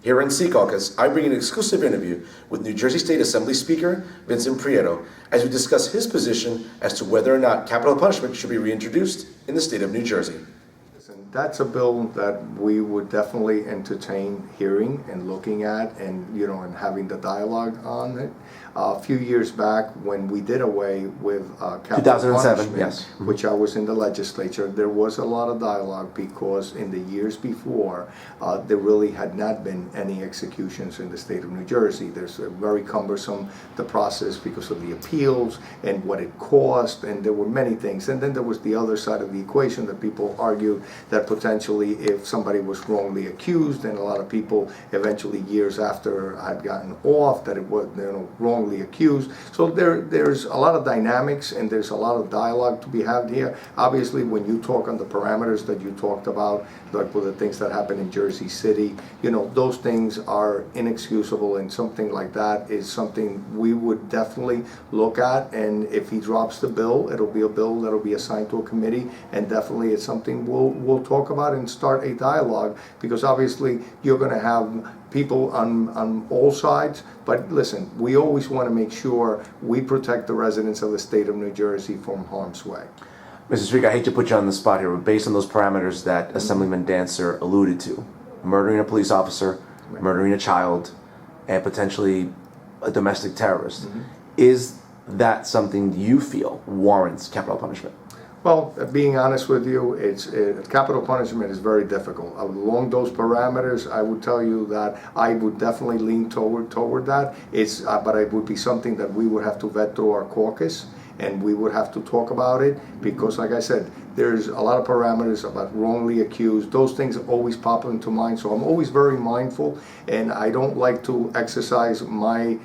Here in Sea Caucus, I bring an exclusive interview with New Jersey State Assembly Speaker Vincent Prieto as we discuss his position as to whether or not capital punishment should be reintroduced in the state of New Jersey. That's a bill that we would definitely entertain hearing and looking at, and and having the dialogue on it. A few years back, when we did away with capital 2007, punishment, yes, which I was in the legislature, there was a lot of dialogue because in the years before, there really had not been any executions in the state of New Jersey. There's a very cumbersome the process because of the appeals and what it cost, and there were many things. And then there was the other side of the equation that people argued that potentially if somebody was wrongly accused, and a lot of people eventually years after had gotten off, that it was wrongly accused. So there's a lot of dynamics and there's a lot of dialogue to be had here. Obviously, when you talk on the parameters that you talked about, like with the things that happen in Jersey City, those things are inexcusable, and something like that is something we would definitely look at. And if he drops the bill, it'll be a bill that'll be assigned to a committee, and definitely it's something we'll talk about and start a dialogue, because obviously you're going to have people on all sides. But listen, we always want to make sure we protect the residents of the state of New Jersey from harm's way. Mr. Speaker, I hate to put you on the spot here, but based on those parameters that Assemblyman Dancer alluded to, murdering a police officer, murdering a child, and potentially a domestic terrorist, is that something you feel warrants capital punishment? Well, being honest with you, capital punishment is very difficult. Along those parameters, I would tell you that I would definitely lean toward that. But it would be something that we would have to vet through our caucus, and we would have to talk about it, because like I said, there's a lot of parameters about wrongly accused. Those things always pop into mind, so I'm always very mindful, and I don't like to exercise my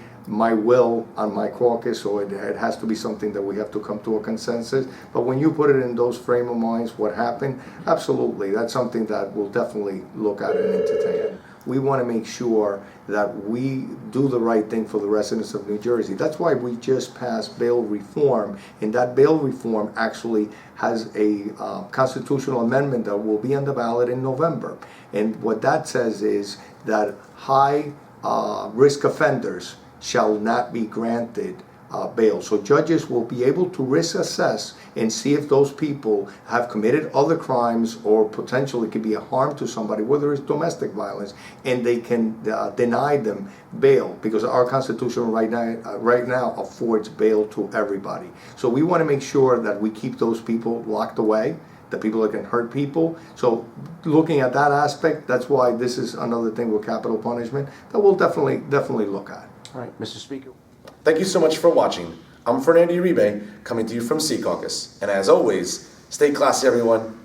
will on my caucus, so it has to be something that we have to come to a consensus. But when you put it in those frame of minds, what happened, absolutely, that's something that we'll definitely look at and entertain. We want to make sure that we do the right thing for the residents of New Jersey. That's why we just passed bail reform, and that bail reform actually has a constitutional amendment that will be on the ballot in November. And what that says is that high risk offenders shall not be granted bail. So judges will be able to risk assess and see if those people have committed other crimes or potentially could be a harm to somebody, whether it's domestic violence, and they can deny them bail, because our Constitution right now affords bail to everybody. So we want to make sure that we keep those people locked away, the people that can hurt people. So looking at that aspect, that's why this is another thing with capital punishment that we'll definitely look at. All right, Mr. Speaker. Thank you so much for watching. I'm Fernando Uribe, coming to you from Sea Caucus. And as always, stay classy, everyone.